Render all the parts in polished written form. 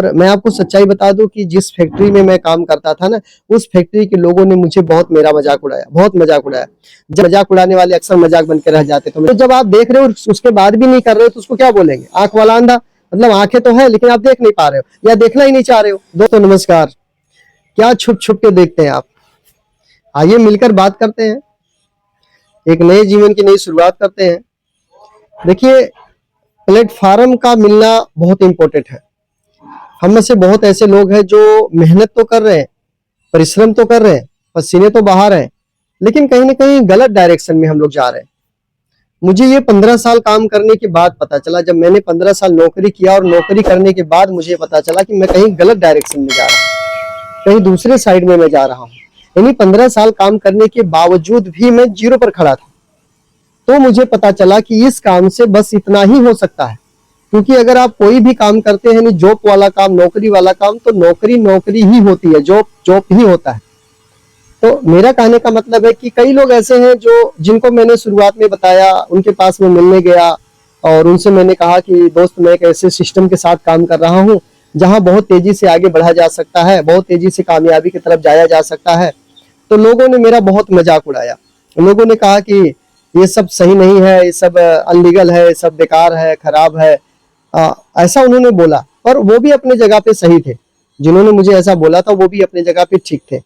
और मैं आपको सच्चाई बता दूं कि जिस फैक्ट्री में मैं काम करता था ना, उस फैक्ट्री के लोगों ने मुझे बहुत मेरा मजाक उड़ाया, बहुत मजाक उड़ाया। जब मजाक उड़ाने वाले अक्सर मजाक बन के रह जाते, तो जब आप देख रहे हो उसके बाद भी नहीं कर रहे हो तो उसको क्या बोलेंगे? आंख वाला अंधा। मतलब आंखें तो है लेकिन आप देख नहीं पा रहे हो या देखना ही नहीं चाह रहे हो। दोस्तों नमस्कार, क्या छुप छुप के देखते हैं आप? आइए मिलकर बात करते हैं, एक नए जीवन की नई शुरुआत करते हैं। देखिए, प्लेटफॉर्म का मिलना बहुत इंपॉर्टेंट है। हम में से बहुत ऐसे लोग हैं जो मेहनत तो कर रहे हैं, परिश्रम तो कर रहे हैं, पसीने तो बहा रहे हैं, लेकिन कहीं ना कहीं गलत डायरेक्शन में हम लोग जा रहे हैं। मुझे ये 15 साल काम करने के बाद पता चला, जब मैंने 15 साल नौकरी किया और नौकरी करने के बाद मुझे पता चला कि मैं कहीं गलत डायरेक्शन में जा रहा हूँ, कहीं दूसरे साइड में मैं जा रहा हूँ। यानी 15 साल काम करने के बावजूद भी मैं जीरो पर खड़ा था। तो मुझे पता चला कि इस काम से बस इतना ही हो सकता है, क्योंकि अगर आप कोई भी काम करते हैं, नहीं जॉब वाला काम, नौकरी वाला काम, तो नौकरी नौकरी ही होती है, जॉब जॉब ही होता है। तो मेरा कहने का मतलब है कि कई लोग ऐसे हैं जो जिनको मैंने शुरुआत में बताया, उनके पास में मिलने गया और उनसे मैंने कहा कि दोस्त मैं एक ऐसे सिस्टम के साथ काम कर रहा हूँ जहां बहुत तेजी से आगे बढ़ा जा सकता है, बहुत तेजी से कामयाबी की तरफ जाया जा सकता है। तो लोगों ने मेरा बहुत मजाक उड़ाया। लोगों ने कहा कि ये सब सही नहीं है, ये सब अनलीगल है, ये सब बेकार है, खराब है। ऐसा उन्होंने बोला, पर वो भी अपने जगह पे सही थे। जिन्होंने मुझे ऐसा बोला था वो भी अपने जगह पे ठीक थे।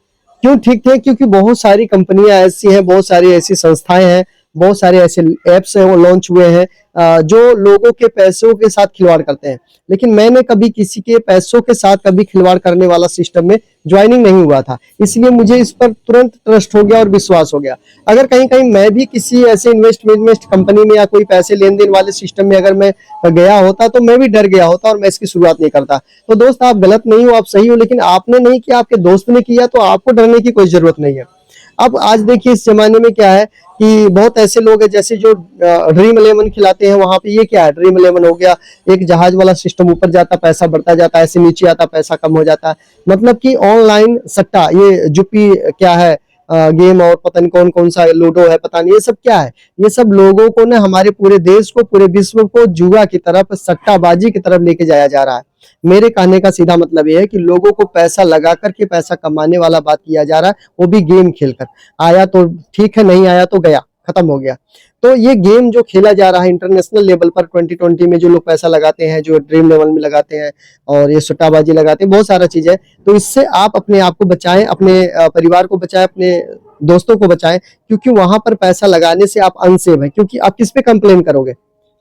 क्यों ठीक थे? क्योंकि बहुत सारी कंपनियां ऐसी हैं, बहुत सारी ऐसी संस्थाएं हैं, बहुत सारे ऐसे एप्स हैं वो लॉन्च हुए हैं जो लोगों के पैसों के साथ खिलवाड़ करते हैं। लेकिन मैंने कभी किसी के पैसों के साथ कभी खिलवाड़ करने वाला सिस्टम में ज्वाइनिंग नहीं हुआ था, इसलिए मुझे इस पर तुरंत ट्रस्ट हो गया और विश्वास हो गया। अगर कहीं कहीं मैं भी किसी ऐसे इन्वेस्ट कंपनी में या कोई पैसे लेन देन वाले सिस्टम में अगर मैं गया होता तो मैं भी डर गया होता और मैं इसकी शुरुआत नहीं करता। तो दोस्त, आप गलत नहीं हो, आप सही हो, लेकिन आपने नहीं किया, आपके दोस्त ने किया, तो आपको डरने की कोई जरूरत नहीं है। अब आज देखिए इस जमाने में क्या है कि बहुत ऐसे लोग हैं जैसे जो ड्रीम 11 खिलाते हैं, वहां पे ये क्या है, ड्रीम 11 हो गया, एक जहाज वाला सिस्टम, ऊपर जाता पैसा बढ़ता जाता है, ऐसे नीचे आता पैसा कम हो जाता है। मतलब कि ऑनलाइन सट्टा, ये जुपी क्या है गेम, और पता नहीं कौन कौन सा लूडो है, पता नहीं ये सब क्या है। ये सब लोगों को ना, हमारे पूरे देश को, पूरे विश्व को जुआ की तरफ, सट्टाबाजी की तरफ लेके जाया जा रहा है। मेरे कहने का सीधा मतलब यह है कि लोगों को पैसा लगा करके पैसा कमाने वाला बात किया जा रहा है, वो भी गेम खेलकर। आया तो ठीक है, नहीं आया तो गया, खत्म हो गया। तो ये गेम जो खेला जा रहा है इंटरनेशनल लेवल पर 2020 में, जो लोग पैसा लगाते हैं, जो ड्रीम लेवल में लगाते हैं और ये सट्टाबाजी लगाते हैं, बहुत सारा चीज है। तो इससे आप अपने आप को बचाएं, अपने परिवार को बचाएं, अपने दोस्तों को बचाएं, क्योंकि वहां पर पैसा लगाने से आप अनसेफ है। क्योंकि आप किस पे कंप्लेन करोगे,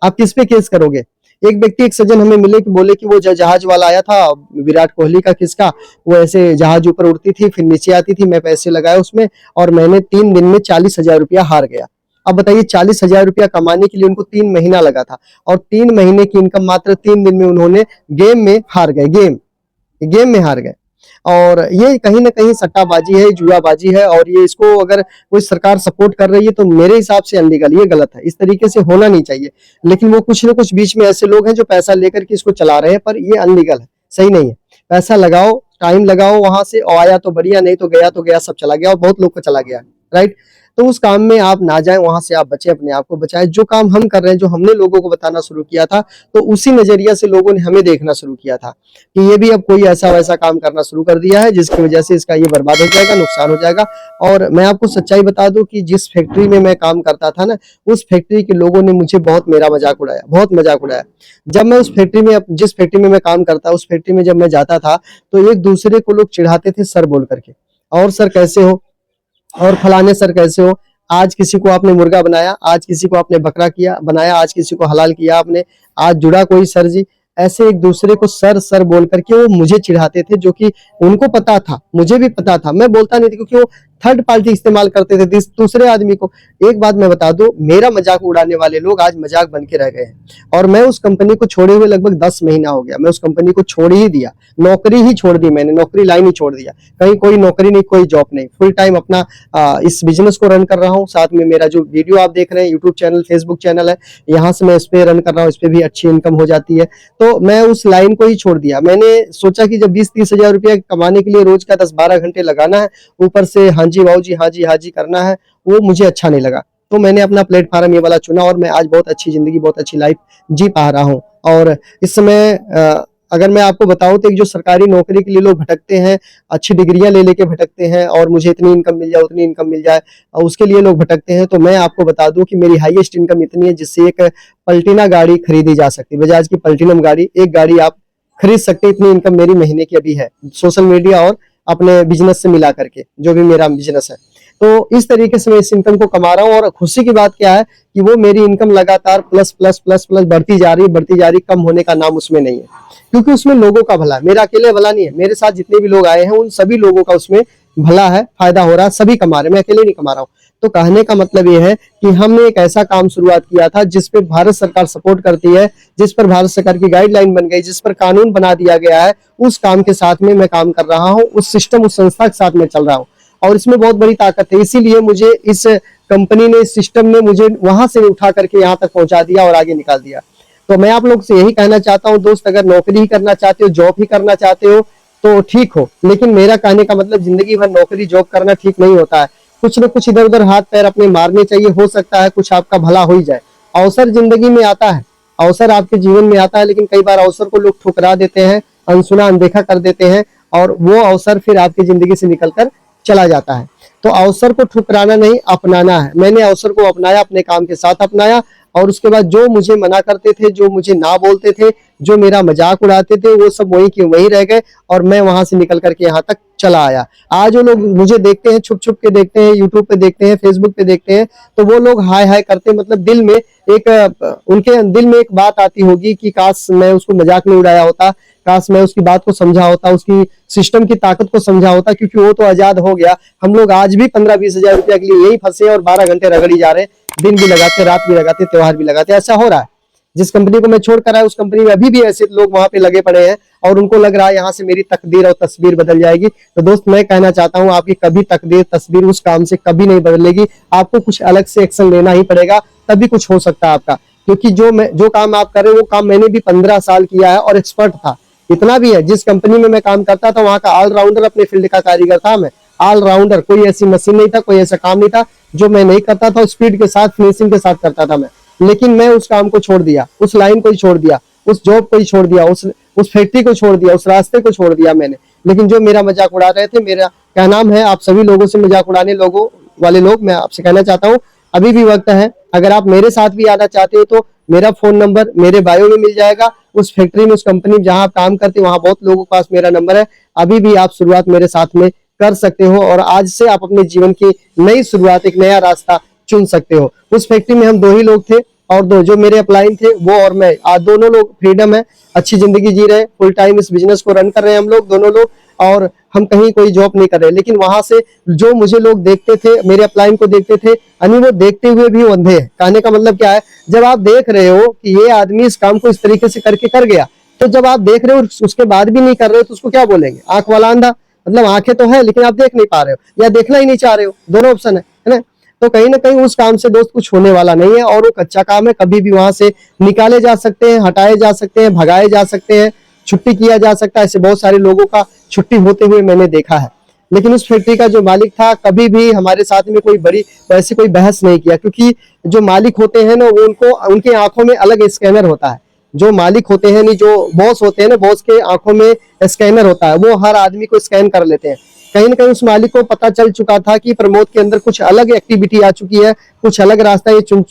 आप किस पे केस करोगे? एक व्यक्ति, एक सज्जन हमें मिले कि बोले कि वो जहाज वाला आया था, विराट कोहली का किसका, वो ऐसे जहाज ऊपर उड़ती थी फिर नीचे आती थी, मैं पैसे लगाए उसमें और मैंने 3 दिन में 40,000 रुपया हार गया। अब बताइए, 40,000 रुपया कमाने के लिए उनको 3 महीना लगा था और 3 महीने की इनकम मात्र 3 दिन में उन्होंने गेम में हार गए, गेम में हार गए। और ये कहीं ना कहीं सट्टाबाजी है, जुआबाजी है, और ये इसको अगर कोई सरकार सपोर्ट कर रही है तो मेरे हिसाब से अनलीगल, ये गलत है, इस तरीके से होना नहीं चाहिए। लेकिन वो कुछ ना कुछ बीच में ऐसे लोग हैं जो पैसा लेकर के इसको चला रहे हैं, पर ये अनलीगल है, सही नहीं है। पैसा लगाओ, टाइम लगाओ, वहां से आया तो बढ़िया, नहीं तो गया, सब चला गया, और बहुत लोग को चला गया, राइट। तो उस काम में आप ना जाएं, वहां से आप बचे, अपने आप को बचाएं। जो काम हम कर रहे हैं, जो हमने लोगों को बताना शुरू किया था, तो उसी नजरिया से लोगों ने हमें देखना शुरू किया था कि ये भी अब कोई ऐसा वैसा काम करना शुरू कर दिया है जिसकी वजह से इसका ये बर्बाद हो जाएगा, नुकसान हो जाएगा। और मैं आपको सच्चाई बता दूं कि जिस फैक्ट्री में मैं काम करता था ना, उस फैक्ट्री के लोगों ने मुझे बहुत मेरा मजाक उड़ाया, बहुत मजाक उड़ाया। जब मैं उस फैक्ट्री में, जिस फैक्ट्री में मैं काम करता, उस फैक्ट्री में जब मैं जाता था तो एक दूसरे को लोग चिढ़ाते थे सर बोल करके, और सर कैसे हो, और फलाने सर कैसे हो। आज किसी को आपने मुर्गा बनाया, आज किसी को आपने बकरा किया बनाया, आज किसी को हलाल किया आपने, आज जुड़ा कोई सर जी। ऐसे एक दूसरे को सर सर बोल करके वो मुझे चिढ़ाते थे, जो कि उनको पता था, मुझे भी पता था, मैं बोलता नहीं था क्योंकि वो थर्ड पार्टी इस्तेमाल करते थे दूसरे आदमी को। एक बात मैं बता दूं, मेरा मजाक उड़ाने वाले लोग आज मजाक बन के रह गए हैं। और मैं उस कंपनी को छोड़े हुए लगभग 10 महीना हो गया, मैं उस कंपनी को छोड़ ही दिया, नौकरी ही छोड़ दी मैंने, नौकरी लाइन ही छोड़ दिया। कहीं कोई नौकरी नहीं, कोई जॉब नहीं, फुल टाइम अपना इस बिजनेस को रन कर रहा हूँ। साथ में मेरा जो वीडियो आप देख रहे हैं, यूट्यूब चैनल, फेसबुक चैनल है, यहाँ से मैं इस पे रन कर रहा हूँ, इस पे भी अच्छी इनकम हो जाती है। तो मैं उस लाइन को ही छोड़ दिया। मैंने सोचा कि जब 20-30 हजार रुपया कमाने के लिए रोज का 10-12 घंटे लगाना है, ऊपर से हाँ जी भाऊ जी, हाँ जी करना है, वो मुझे अच्छा नहीं लगा। तो मैंने अपना प्लेटफॉर्म ये वाला चुना और मैं आज बहुत अच्छी जिंदगी, बहुत अच्छी लाइफ जी पा रहा हूँ। और इस समय अगर मैं आपको बताऊं तो एक जो सरकारी नौकरी के लिए लोग भटकते हैं, अच्छी डिग्रियां ले लेके भटकते हैं और मुझे इतनी इनकम मिल जाए, उतनी इनकम मिल जाए, और उसके लिए लोग भटकते हैं, तो मैं आपको बता दूं कि मेरी हाईएस्ट इनकम इतनी है जिससे एक पल्टीना गाड़ी खरीदी जा सकती है। बजाज की प्लैटिनम गाड़ी, एक गाड़ी आप खरीद सकते हैं, इतनी इनकम मेरी महीने की अभी है, सोशल मीडिया और अपने बिजनेस से मिला करके, जो भी मेरा बिजनेस है। तो इस तरीके से मैं इस इनकम को कमा रहा हूँ, और खुशी की बात क्या है कि वो मेरी इनकम लगातार प्लस प्लस प्लस प्लस बढ़ती जा रही है, बढ़ती जा रही है, कम होने का नाम उसमें नहीं है, क्योंकि उसमें लोगों का भला, मेरा अकेले भला नहीं है, मेरे साथ जितने भी लोग आए हैं उन सभी लोगों का उसमें भला है, फायदा हो रहा है, सभी कमा रहे हैं, मैं अकेले नहीं कमा रहा हूँ। तो कहने का मतलब ये है कि हमने एक ऐसा काम शुरुआत किया था जिस पे भारत सरकार सपोर्ट करती है, जिस पर भारत सरकार की गाइडलाइन बन गई, जिस पर कानून बना दिया गया है, उस काम के साथ में मैं काम कर रहा हूँ, उस सिस्टम, उस संस्था के साथ में चल रहा हूँ, और इसमें बहुत बड़ी ताकत है। इसीलिए मुझे इस कंपनी ने, इस सिस्टम ने मुझे वहां से उठा करके यहाँ तक पहुंचा दिया और आगे निकाल दिया। तो मैं आप लोग से यही कहना चाहता हूँ दोस्त, अगर नौकरी ही करना चाहते हो, जॉब ही करना चाहते हो तो ठीक हो, लेकिन मेरा कहने का मतलब जिंदगी भर नौकरी जॉब करना ठीक नहीं होता है। कुछ न कुछ इधर उधर हाथ पैर अपने मारने चाहिए, हो सकता है कुछ आपका भला हो ही जाए। अवसर जिंदगी में आता है, अवसर आपके जीवन में आता है, लेकिन कई बार अवसर को लोग ठुकरा देते हैं, अनसुना अनदेखा कर देते हैं, और वो अवसर फिर आपकी जिंदगी से निकलकर चला जाता है। तो अवसर को ठुकराना नहीं, अपनाना है। मैंने अवसर को अपनाया, अपने काम के साथ अपनाया, और उसके बाद जो मुझे मना करते थे, जो मुझे ना बोलते थे, जो मेरा मजाक उड़ाते थे, वो सब वही के वही रह गए, और मैं वहां से निकल करके यहाँ तक चला आया। आज वो लोग मुझे देखते हैं, छुप छुप के देखते हैं, यूट्यूब पे देखते हैं, फेसबुक पे देखते हैं, तो वो लोग हाय हाय करते हैं, मतलब दिल में उनके दिल में एक बात आती होगी कि काश मैं उसको मजाक में उड़ाया होता, काश मैं उसकी बात को समझा होता, उसकी सिस्टम की ताकत को समझा होता, क्योंकि वो तो आजाद हो गया। हम लोग आज भी 15-20 हजार रुपया के लिए यही फंसे और 12 घंटे रगड़ी जा रहे हैं, दिन भी लगाते, रात भी लगाते, त्योहार भी लगाते, ऐसा हो रहा है। जिस कंपनी को मैं छोड़कर आया, उस कंपनी में अभी भी ऐसे लोग वहां पे लगे पड़े हैं, और उनको लग रहा है यहाँ से मेरी तकदीर और तस्वीर बदल जाएगी। तो दोस्त, मैं कहना चाहता हूँ, आपकी कभी तकदीर तस्वीर उस काम से कभी नहीं बदलेगी। आपको कुछ अलग से एक्शन लेना ही पड़ेगा, तभी कुछ हो सकता है आपका। क्योंकि जो काम आप कर रहे हो, वो काम मैंने भी 15 साल किया है और एक्सपर्ट था। इतना भी है, जिस कंपनी में मैं काम करता था वहां का ऑलराउंडर, अपने फील्ड का कारीगर था मैं, ऑलराउंडर। कोई ऐसी मशीन नहीं था, कोई ऐसा काम नहीं था जो मैं नहीं करता था, स्पीड के साथ, फिनिशिंग के साथ करता था मैं। लेकिन मैं उस काम को छोड़ दिया, उस लाइन को ही छोड़ दिया, उस जॉब को ही छोड़ दिया, उस फैक्ट्री को छोड़ दिया, उस रास्ते को छोड़ दिया मैंने। लेकिन जो मेरा मजाक उड़ा रहे थे, मेरा क्या नाम है, आप सभी लोगों से मजाक उड़ाने वाले लोग, मैं आपसे कहना चाहता हूँ, अभी भी वक्त है। अगर आप मेरे साथ भी आना चाहते हो तो मेरा फोन नंबर मेरे बायो में मिल जाएगा। उस फैक्ट्री में, उस कंपनी में जहां आप काम करते हो, वहां बहुत लोगों के पास मेरा नंबर है। अभी भी आप शुरुआत मेरे साथ में कर सकते हो, और आज से आप अपने जीवन की नई शुरुआत, एक नया रास्ता चुन सकते हो। उस फैक्ट्री में हम 2 ही लोग थे, और दो जो मेरे अपलाइन थे, वो और मैं, आज दोनों लोग फ्रीडम है, अच्छी जिंदगी जी रहे हैं, फुल टाइम इस बिजनेस को रन कर रहे हैं हम लोग दोनों लोग, और हम कहीं कोई जॉब नहीं कर रहे। लेकिन वहां से जो मुझे लोग देखते थे, मेरे अपलाइन को देखते थे, यानी वो देखते हुए भी अंधे हैं। कहने का मतलब क्या है, जब आप देख रहे हो कि ये आदमी इस काम को इस तरीके से करके कर गया, तो जब आप देख रहे हो उसके बाद भी नहीं कर रहे हो, तो उसको क्या बोलेंगे, आंख वाला अंधा। मतलब आंखें तो है, लेकिन आप देख नहीं पा रहे हो, या देखना ही नहीं चाह रहे हो, दोनों ऑप्शन है ना। तो कहीं ना कहीं उस काम से दोस्त कुछ होने वाला नहीं है, और वो कच्चा काम है, कभी भी वहां से निकाले जा सकते हैं, हटाए जा सकते हैं, भगाए जा सकते हैं, छुट्टी किया जा सकता है। ऐसे बहुत सारे लोगों का छुट्टी होते हुए मैंने देखा है। लेकिन उस फैक्ट्री का जो मालिक था, कभी भी हमारे साथ में कोई बड़ी वैसे कोई बहस नहीं किया, क्योंकि जो मालिक होते हैं ना, वो उनको, उनके आंखों में अलग स्कैनर होता है। जो मालिक होते हैं, नहीं जो बॉस होते हैं ना, बॉस के आंखों में स्कैनर होता है, वो हर आदमी को स्कैन कर लेते हैं। कहीं ना कहीं उस मालिक को पता चल चुका था कि प्रमोद के अंदर कुछ अलग एक्टिविटी आ चुकी है, कुछ अलग रास्ता ये चुन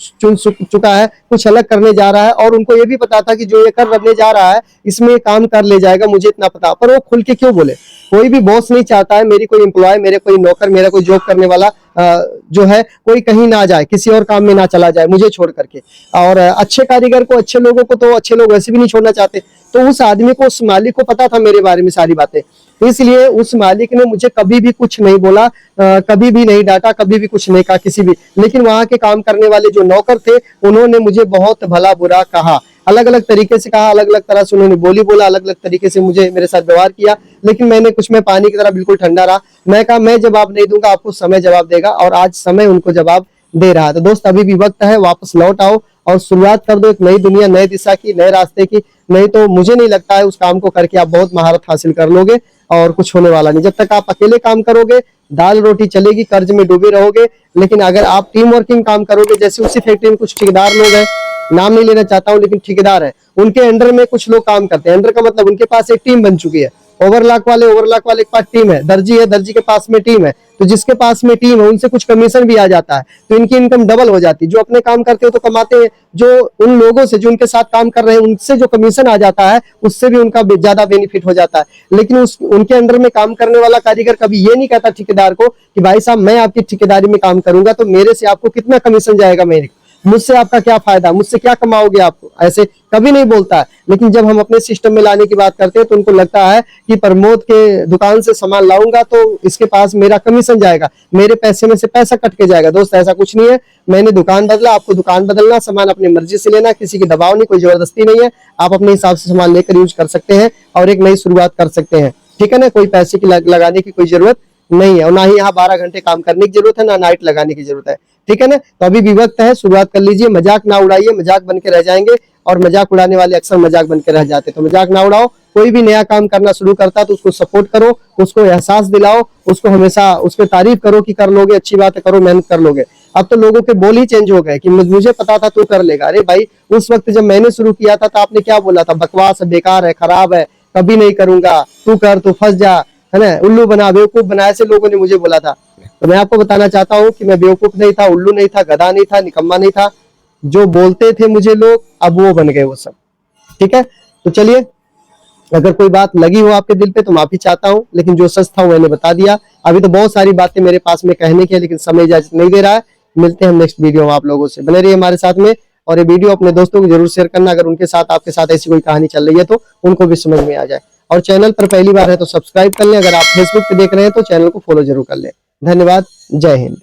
चुका है, कुछ अलग करने जा रहा है, और उनको ये भी पता था कि जो ये करने जा रहा है, इसमें काम कर ले जाएगा, मुझे इतना पता। पर वो खुल के क्यों बोले? कोई भी बॉस नहीं चाहता है मेरी कोई एम्प्लॉय, मेरे कोई नौकर, मेरा कोई जॉब करने वाला जो है, कोई कहीं ना जाए, किसी और काम में ना चला जाए मुझे छोड़ करके। और अच्छे कारीगर को, अच्छे लोगों को तो अच्छे लोग वैसे भी नहीं छोड़ना चाहते। तो उस आदमी को, उस मालिक को पता था मेरे बारे में सारी बातें, इसलिए उस मालिक ने मुझे कभी भी कुछ नहीं बोला, कभी भी नहीं डांटा, कभी भी कुछ नहीं कहा किसी भी। लेकिन वहां के काम करने वाले जो नौकर थे, उन्होंने मुझे बहुत भला बुरा कहा, अलग अलग तरीके से कहा, अलग अलग तरह से उन्होंने बोला, अलग अलग तरीके से मुझे, मेरे साथ व्यवहार किया। लेकिन मैंने कुछ, मैं पानी की तरह बिल्कुल ठंडा रहा। मैं कहा मैं जवाब नहीं दूंगा, आपको समय जवाब देगा, और आज समय उनको जवाब दे रहा है। तो दोस्त, अभी भी वक्त है, वापस लौट आओ और शुरुआत कर दो एक नई दुनिया, नए दिशा की, नए रास्ते की। नहीं तो मुझे नहीं लगता है उस काम को करके आप बहुत महारत हासिल कर लोगे, और कुछ होने वाला नहीं। जब तक आप अकेले काम करोगे, दाल रोटी चलेगी, कर्ज में डूबे रहोगे। लेकिन अगर आप टीम वर्किंग काम करोगे, जैसे उसी फैक्ट्री में कुछ ठेकेदार लोग हैं, नाम नहीं लेना चाहता हूँ, लेकिन ठेकेदार है, उनके अंडर में कुछ लोग काम करते हैं। अंडर का मतलब उनके पास एक टीम बन चुकी है। ओवरलॉक वाले के पास टीम है, दर्जी के पास में टीम है। तो जिसके पास में टीम है उनसे कुछ कमीशन भी आ जाता है, तो इनकी इनकम डबल हो जाती है। जो अपने काम करते हो तो कमाते हैं, जो उन लोगों से जो उनके साथ काम कर रहे हैं उनसे जो कमीशन आ जाता है उससे भी उनका ज्यादा बेनिफिट हो जाता है। लेकिन उनके अंडर में काम करने वाला कारीगर कभी ये नहीं कहता ठेकेदार को कि भाई साहब मैं आपकी ठेकेदारी में काम करूंगा तो मेरे से आपको कितना कमीशन जाएगा, मेरे मुझसे आपका क्या फायदा, मुझसे क्या कमाओगे आप, ऐसे कभी नहीं बोलता है। लेकिन जब हम अपने सिस्टम में लाने की बात करते हैं तो उनको लगता है कि प्रमोद के दुकान से सामान लाऊंगा तो इसके पास मेरा कमीशन जाएगा, मेरे पैसे में से पैसा कट के जाएगा। दोस्त ऐसा कुछ नहीं है। मैंने दुकान बदला, आपको दुकान बदलना, सामान अपनी मर्जी से लेना, किसी की दबाव नहीं, कोई जबरदस्ती नहीं है। आप अपने हिसाब से सामान लेकर यूज कर सकते हैं और एक नई शुरुआत कर सकते हैं। ठीक है ना, कोई पैसे की लगाने की कोई जरूरत नहीं है और ना ही यहाँ 12 घंटे काम करने की जरूरत है, ना नाइट लगाने की जरूरत है। ठीक है ना, तो अभी भी वक्त है, शुरुआत कर लीजिए। मजाक ना उड़ाइए, मजाक बन के रह जाएंगे और मजाक उड़ाने वाले अक्सर मजाक बन के रह जाते। तो मजाक ना उड़ाओ। कोई भी नया काम करना शुरू करता है तो उसको सपोर्ट करो, उसको एहसास दिलाओ, उसको हमेशा उसकी तारीफ करो कि कर लोगे, अच्छी बात है, करो, मेहनत कर लोगे। अब तो लोगों के बोल ही चेंज हो गए कि मुझे पता था तू कर लेगा। अरे भाई, उस वक्त जब मैंने शुरू किया था तो आपने क्या बोला था, बकवास है, बेकार है, खराब है, कभी नहीं करूंगा, तू कर, तू फंस जा, है ना, उल्लू बना, बेवकूफ बना, ऐसे लोगों ने मुझे बोला था। तो मैं आपको बताना चाहता हूँ कि मैं बेवकूफ नहीं था, उल्लू नहीं था, गधा नहीं था, निकम्मा नहीं था। जो बोलते थे मुझे लोग अब वो बन गए वो सब। ठीक है, तो चलिए, अगर कोई बात लगी हो आपके दिल पे तो माफी चाहता हूँ, लेकिन जो सच था वो मैंने बता दिया। अभी तो बहुत सारी बातें मेरे पास में कहने की है लेकिन समय इजाजत नहीं दे रहा है। मिलते हैं हम नेक्स्ट वीडियो में आप लोगों से। बने रहिए हमारे साथ में और ये वीडियो अपने दोस्तों को जरूर शेयर करना, अगर उनके साथ आपके साथ ऐसी कोई कहानी चल रही है तो उनको भी समझ में आ जाए। और चैनल पर पहली बार है तो सब्सक्राइब कर लें। अगर आप फेसबुक पे देख रहे हैं तो चैनल को फॉलो जरूर कर लें। धन्यवाद। जय हिंद।